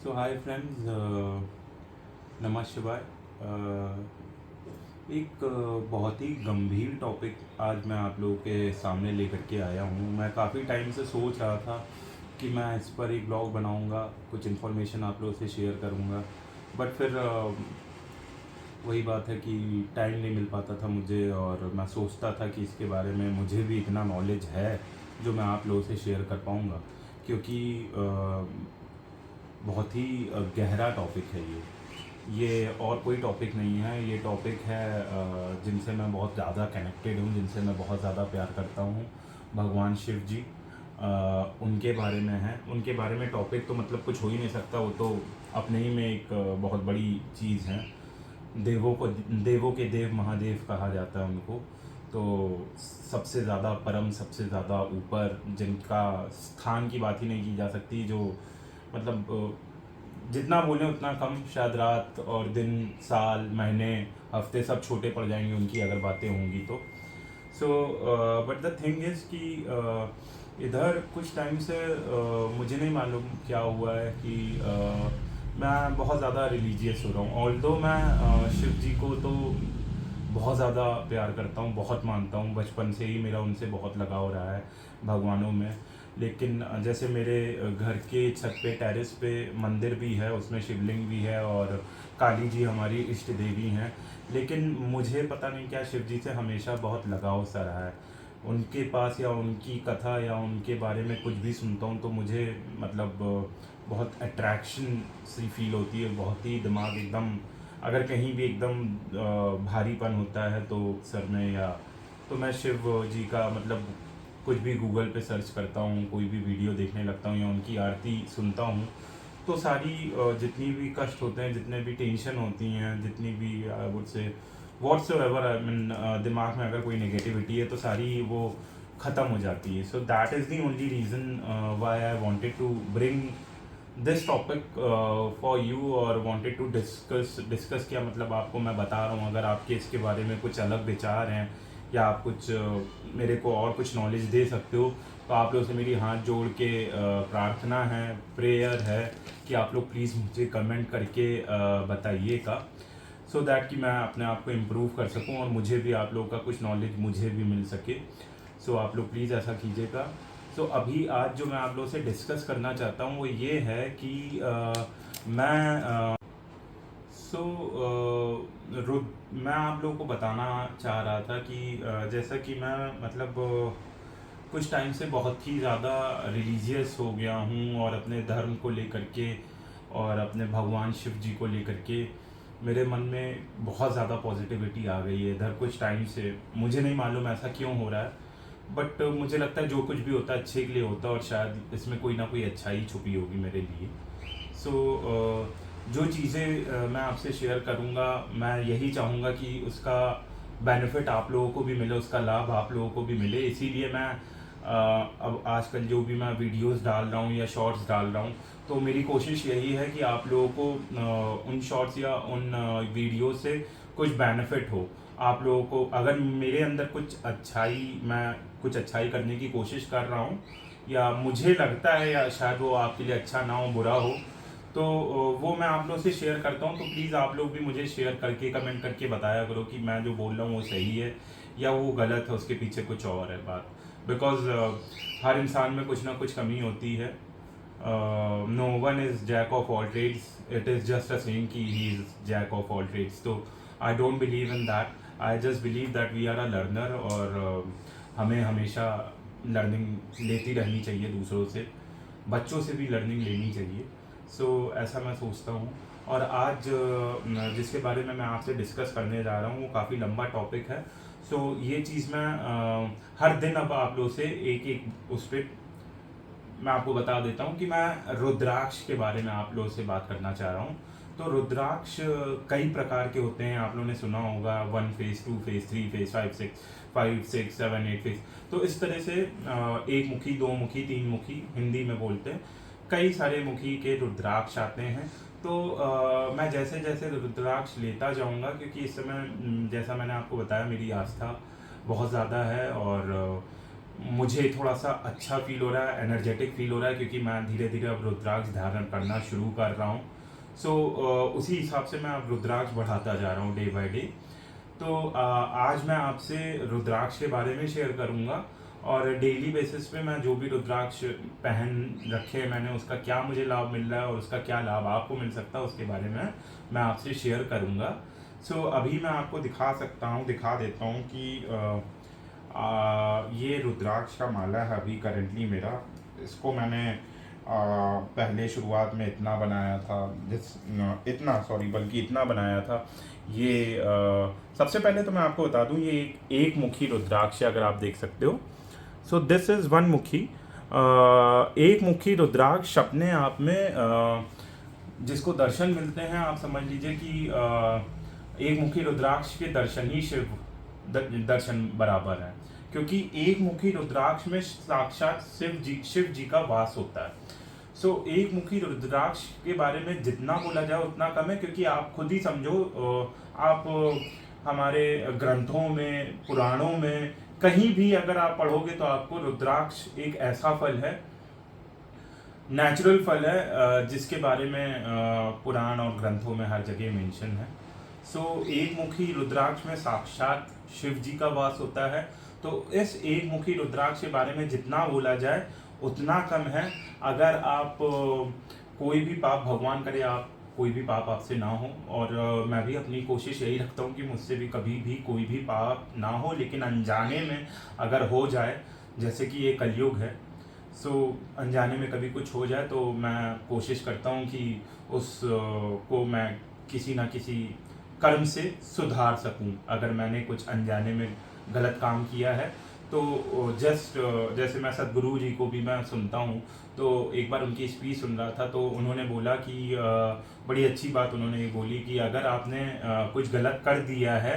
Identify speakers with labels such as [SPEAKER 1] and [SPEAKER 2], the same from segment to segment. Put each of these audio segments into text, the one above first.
[SPEAKER 1] सो hi friends, नमः शिवाय। एक बहुत ही गंभीर टॉपिक आज मैं आप लोगों के सामने लेकर के आया हूँ। मैं काफ़ी टाइम से सोच रहा था कि मैं इस पर एक ब्लॉग बनाऊँगा, कुछ इन्फॉर्मेशन आप लोगों से शेयर करूँगा। बट फिर वही बात है कि टाइम नहीं मिल पाता था मुझे, और मैं सोचता था कि इसके बारे में मुझे भी इतना नॉलेज है जो मैं आप लोगों से शेयर कर पाऊँगा, क्योंकि बहुत ही गहरा टॉपिक है ये और कोई टॉपिक नहीं है। ये टॉपिक है जिनसे मैं बहुत ज़्यादा कनेक्टेड हूँ, जिनसे मैं बहुत ज़्यादा प्यार करता हूँ, भगवान शिव जी। उनके बारे में है, उनके बारे में टॉपिक तो मतलब कुछ हो ही नहीं सकता। वो तो अपने ही में एक बहुत बड़ी चीज़ है। देवों के देव महादेव कहा जाता है उनको। तो सबसे ज़्यादा परम, सबसे ज़्यादा ऊपर, जिनका स्थान की बात ही नहीं की जा सकती, जो मतलब जितना बोलें उतना कम। शायद रात और दिन, साल, महीने, हफ्ते सब छोटे पड़ जाएंगे उनकी अगर बातें होंगी तो। So but the thing is कि इधर कुछ टाइम से मुझे नहीं मालूम क्या हुआ है कि मैं बहुत ज़्यादा रिलीजियस हो रहा हूँ। ऑल्दो मैं शिव जी को तो बहुत ज़्यादा प्यार करता हूँ, बहुत मानता हूँ। बचपन से ही मेरा उनसे बहुत लगाव रहा है भगवानों में। लेकिन जैसे मेरे घर के छत पे, टेरेस पे मंदिर भी है, उसमें शिवलिंग भी है, और काली जी हमारी इष्ट देवी हैं। लेकिन मुझे पता नहीं क्या शिव जी से हमेशा बहुत लगाव सा रहा है। उनके पास या उनकी कथा या उनके बारे में कुछ भी सुनता हूँ तो मुझे मतलब बहुत अट्रैक्शन सी फील होती है। बहुत ही दिमाग एकदम, अगर कहीं भी एकदम भारीपन होता है तो सर में, या तो मैं शिव जी का मतलब कुछ भी गूगल पे सर्च करता हूँ, कोई भी वीडियो देखने लगता हूँ या उनकी आरती सुनता हूँ, तो सारी जितनी भी कष्ट होते हैं, जितने भी टेंशन होती हैं, जितनी भी I would say whatsoever, I mean दिमाग में अगर कोई नेगेटिविटी है तो सारी वो ख़त्म हो जाती है। So that is the only reason why I wanted to bring this topic for you, और वांटेड टू डिस्कस किया। मतलब आपको मैं बता रहा हूँ, अगर आपके इसके बारे में कुछ अलग विचार हैं या आप कुछ मेरे को और कुछ नॉलेज दे सकते हो, तो आप लोगों से मेरी हाथ जोड़ के प्रार्थना है, प्रेयर है कि आप लोग प्लीज़ मुझे कमेंट करके बताइएगा, सो दैट कि मैं अपने आप को इम्प्रूव कर सकूं और मुझे भी आप लोगों का कुछ नॉलेज मुझे भी मिल सके। सो आप लोग प्लीज़ ऐसा कीजिएगा। सो अभी आज जो मैं आप लोगों से डिस्कस करना चाहता हूँ वो ये है कि मैं सो मैं आप लोगों को बताना चाह रहा था कि जैसा कि मैं मतलब कुछ टाइम से बहुत ही ज़्यादा रिलीजियस हो गया हूँ, और अपने धर्म को लेकर के और अपने भगवान शिव जी को लेकर के मेरे मन में बहुत ज़्यादा पॉजिटिविटी आ गई है इधर कुछ टाइम से। मुझे नहीं मालूम ऐसा क्यों हो रहा है, बट मुझे लगता है जो कुछ भी होता है अच्छे के लिए होता है, और शायद इसमें कोई ना कोई अच्छाई छुपी होगी मेरे लिए। सो जो चीज़ें मैं आपसे शेयर करूँगा, मैं यही चाहूँगा कि उसका बेनिफिट आप लोगों को भी मिले, उसका लाभ आप लोगों को भी मिले। इसीलिए मैं अब आजकल जो भी मैं वीडियोस डाल रहा हूँ या शॉर्ट्स डाल रहा हूँ, तो मेरी कोशिश यही है कि आप लोगों को उन शॉर्ट्स या उन वीडियो से कुछ बेनिफिट हो। आप लोगों को अगर मेरे अंदर कुछ अच्छाई, मैं कुछ अच्छाई करने की कोशिश कर रहा हूँ, या मुझे लगता है, या शायद वो आपके लिए अच्छा ना हो, बुरा हो, तो वो मैं आप लोग से शेयर करता हूँ। तो प्लीज़ आप लोग भी मुझे शेयर करके, कमेंट करके बताया करो कि मैं जो बोल रहा हूँ वो सही है या वो गलत है, उसके पीछे कुछ और है बात। बिकॉज हर इंसान में कुछ ना कुछ कमी होती है। No one is jack of all trades, it is just a saying कि he is jack of all trades. तो I don't believe in that, I just believe that we are a learner, और हमें हमेशा learning लेती रहनी चाहिए दूसरों से, बच्चों से भी लर्निंग लेनी चाहिए। सो ऐसा मैं सोचता हूँ। और आज जिसके बारे में मैं आपसे डिस्कस करने जा रहा हूँ वो काफ़ी लंबा टॉपिक है। सो ये चीज़ मैं हर दिन अब आप लोगों से एक एक उस पर मैं आपको बता देता हूँ कि मैं रुद्राक्ष के बारे में आप लोगों से बात करना चाह रहा हूँ। तो रुद्राक्ष कई प्रकार के होते हैं, आप लोगों ने सुना होगा 1 फेज, 2 फेज, 3 फेज, 5 6 7 8 फेज। तो इस तरह से एक मुखी, दो मुखी, तीन मुखी हिंदी में बोलते हैं, कई सारे मुखी के रुद्राक्ष आते हैं। तो मैं जैसे जैसे रुद्राक्ष लेता जाऊंगा, क्योंकि इस समय जैसा मैंने आपको बताया मेरी आस्था बहुत ज़्यादा है, और मुझे थोड़ा सा अच्छा फील हो रहा है, एनर्जेटिक फील हो रहा है, क्योंकि मैं धीरे धीरे अब रुद्राक्ष धारण करना शुरू कर रहा हूँ। सो उसी हिसाब से मैं अब रुद्राक्ष बढ़ाता जा रहा हूँ डे बाय डे। तो आज मैं आपसे रुद्राक्ष के बारे में शेयर करूँगा, और डेली बेसिस पे मैं जो भी रुद्राक्ष पहन रखे हैं मैंने, उसका क्या मुझे लाभ मिल रहा है और उसका क्या लाभ आपको मिल सकता है, उसके बारे में मैं आपसे शेयर करूँगा। सो अभी मैं आपको दिखा देता हूँ कि ये रुद्राक्ष का माला है अभी करेंटली मेरा। इसको मैंने पहले शुरुआत में इतना बनाया था, बल्कि इतना बनाया था। ये सबसे पहले तो मैं आपको बता दूं, ये एक मुखी रुद्राक्ष है, अगर आप देख सकते हो। सो दिस इज़ वन मुखी। एक मुखी रुद्राक्ष अपने आप में जिसको दर्शन मिलते हैं, आप समझ लीजिए कि एक मुखी रुद्राक्ष के दर्शन ही शिव दर्शन बराबर है, क्योंकि एक मुखी रुद्राक्ष में साक्षात शिव जी का वास होता है। सो एक मुखी रुद्राक्ष के बारे में जितना बोला जाए उतना कम है, क्योंकि आप खुद ही समझो, आप हमारे ग्रंथों में, पुराणों में, कहीं भी अगर आप पढ़ोगे तो आपको रुद्राक्ष एक ऐसा फल है, नेचुरल फल है, जिसके बारे में पुराण और ग्रंथों में हर जगह मेंशन है। सो एक मुखी रुद्राक्ष में साक्षात शिव जी का वास होता है। तो इस एक मुखी रुद्राक्ष के बारे में जितना बोला जाए उतना कम है। अगर आप कोई भी पाप, भगवान करे आप कोई भी पाप आपसे ना हो, और मैं भी अपनी कोशिश यही रखता हूँ कि मुझसे भी कभी भी कोई भी पाप ना हो, लेकिन अनजाने में अगर हो जाए, जैसे कि ये कलयुग है, सो अनजाने में कभी कुछ हो जाए तो मैं कोशिश करता हूँ कि उस को मैं किसी ना किसी कर्म से सुधार सकूं। अगर मैंने कुछ अनजाने में गलत काम किया है तो जैसे मैं सदगुरु जी को भी मैं सुनता हूँ, तो एक बार उनकी स्पीच सुन रहा था तो उन्होंने बोला कि बड़ी अच्छी बात उन्होंने ये बोली कि अगर आपने कुछ गलत कर दिया है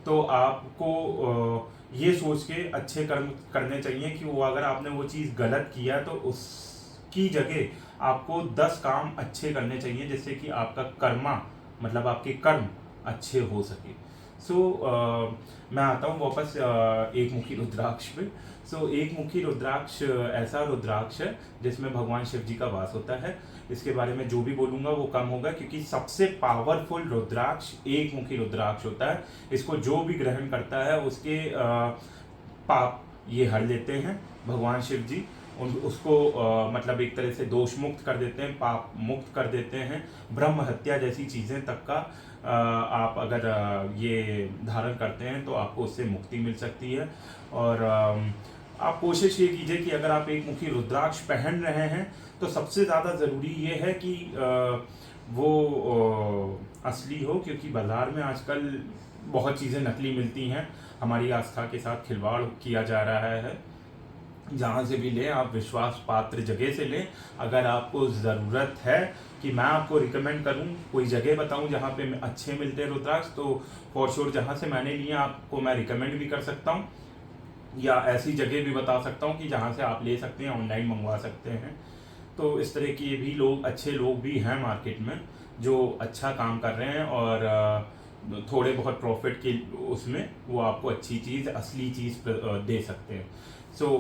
[SPEAKER 1] तो आपको ये सोच के अच्छे कर्म करने चाहिए कि वो, अगर आपने वो चीज़ गलत किया तो उसकी जगह आपको 10 काम अच्छे करने चाहिए, जिससे कि आपका कर्मा, मतलब आपके कर्म अच्छे हो सके। मैं आता हूँ वापस एक मुखी रुद्राक्ष पे। एक मुखी रुद्राक्ष ऐसा रुद्राक्ष है जिसमें भगवान शिव जी का वास होता है। इसके बारे में जो भी बोलूँगा वो कम होगा, क्योंकि सबसे पावरफुल रुद्राक्ष एक मुखी रुद्राक्ष होता है। इसको जो भी ग्रहण करता है उसके पाप ये हर लेते हैं भगवान शिव जी। उसको मतलब एक तरह से दोष मुक्त कर देते हैं, पाप मुक्त कर देते हैं। ब्रह्म हत्या जैसी चीज़ें तक का आप अगर ये धारण करते हैं तो आपको उससे मुक्ति मिल सकती है। और आप कोशिश ये कीजिए कि अगर आप एक मुखी रुद्राक्ष पहन रहे हैं तो सबसे ज़्यादा ज़रूरी ये है कि वो असली हो, क्योंकि बाज़ार में आजकल बहुत चीज़ें नकली मिलती हैं। हमारी आस्था के साथ खिलवाड़ किया जा रहा है। जहाँ से भी लें आप विश्वास पात्र जगह से लें। अगर आपको ज़रूरत है कि मैं आपको रिकमेंड करूँ, कोई जगह बताऊँ जहाँ पे अच्छे मिलते हैं रुद्राक्ष, तो फॉर श्योर जहाँ से मैंने लिए आपको मैं रिकमेंड भी कर सकता हूँ, या ऐसी जगह भी बता सकता हूँ कि जहाँ से आप ले सकते हैं, ऑनलाइन मंगवा सकते हैं। तो इस तरह के भी लोग, अच्छे लोग भी हैं मार्केट में जो अच्छा काम कर रहे हैं, और थोड़े बहुत प्रॉफिट के उसमें वो आपको अच्छी चीज़, असली चीज़ दे सकते हैं।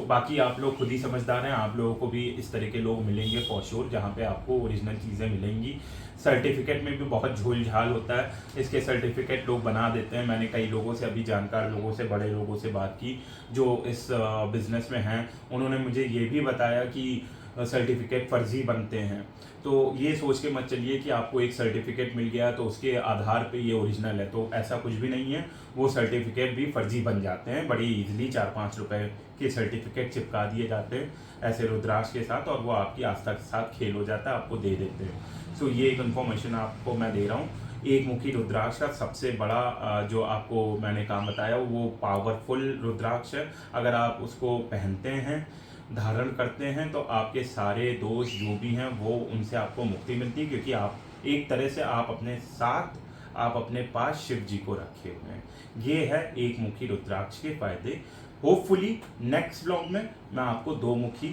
[SPEAKER 1] बाकी आप लोग खुद ही समझदार हैं, आप लोगों को भी इस तरह के लोग मिलेंगे फॉर श्योर, जहाँ पे आपको ओरिजिनल चीज़ें मिलेंगी। सर्टिफिकेट में भी बहुत झोल झाल होता है, इसके सर्टिफिकेट लोग बना देते हैं। मैंने कई लोगों से, अभी जानकार लोगों से, बड़े लोगों से बात की जो इस बिज़नेस में हैं। उन्होंने मुझे ये भी बताया कि सर्टिफिकेट फर्जी बनते हैं। तो ये सोच के मत चलिए कि आपको एक सर्टिफिकेट मिल गया तो उसके आधार पे ये ओरिजिनल है, तो ऐसा कुछ भी नहीं है। वो सर्टिफिकेट भी फर्जी बन जाते हैं बड़ी इजीली। 4-5 रुपए के सर्टिफिकेट चिपका दिए जाते हैं ऐसे रुद्राक्ष के साथ, और वो आपकी आस्था के साथ खेल हो जाता है, आपको दे देते हैं। ये एक इन्फॉर्मेशन आपको मैं दे रहा हूँ। एक मुखी रुद्राक्ष का सबसे बड़ा जो आपको मैंने काम बताया वो पावरफुल रुद्राक्ष है। अगर आप उसको पहनते हैं, धारण करते हैं, तो आपके सारे दोष जो भी हैं वो, उनसे आपको मुक्ति मिलती है, क्योंकि आप एक तरह से आप अपने साथ, आप अपने पास शिव जी को रखे हुए हैं। ये है एक मुखी रुद्राक्ष के फायदे। होपफुली नेक्स्ट व्लॉग में मैं आपको 2 मुखी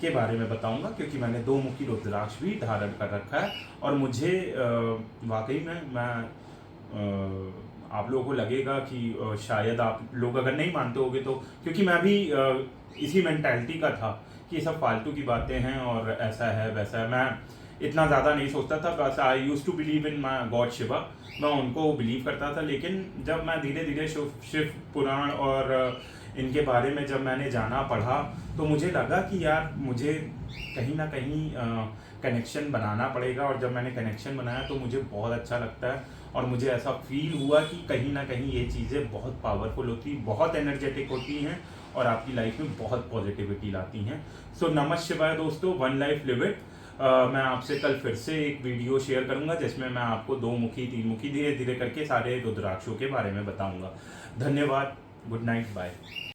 [SPEAKER 1] के बारे में बताऊंगा, क्योंकि मैंने 2 मुखी रुद्राक्ष भी धारण कर रखा है। और मुझे वाकई में आप लोगों को लगेगा कि शायद आप लोग अगर नहीं मानते होगे तो, क्योंकि मैं भी इसी मेंटालिटी का था कि ये सब फालतू की बातें हैं और ऐसा है वैसा है। मैं इतना ज़्यादा नहीं सोचता था, बस I used to believe in my God Shiva, मैं उनको बिलीव करता था। लेकिन जब मैं धीरे धीरे शिव पुराण और इनके बारे में जब मैंने जाना पढ़ा, तो मुझे लगा कि यार मुझे कहीं ना कहीं कनेक्शन बनाना पड़ेगा। और जब मैंने कनेक्शन बनाया तो मुझे बहुत अच्छा लगता है, और मुझे ऐसा फील हुआ कि कहीं ना कहीं ये चीज़ें बहुत पावरफुल होती, बहुत एनर्जेटिक होती हैं और आपकी लाइफ में बहुत पॉजिटिविटी लाती हैं। सो नमः शिवाय दोस्तों, वन लाइफ लिव इट। मैं आपसे कल फिर से एक वीडियो शेयर करूंगा जिसमें मैं आपको 2 मुखी 3 मुखी धीरे धीरे करके सारे रुद्राक्षों के बारे में बताऊंगा। धन्यवाद, गुड नाइट, बाय।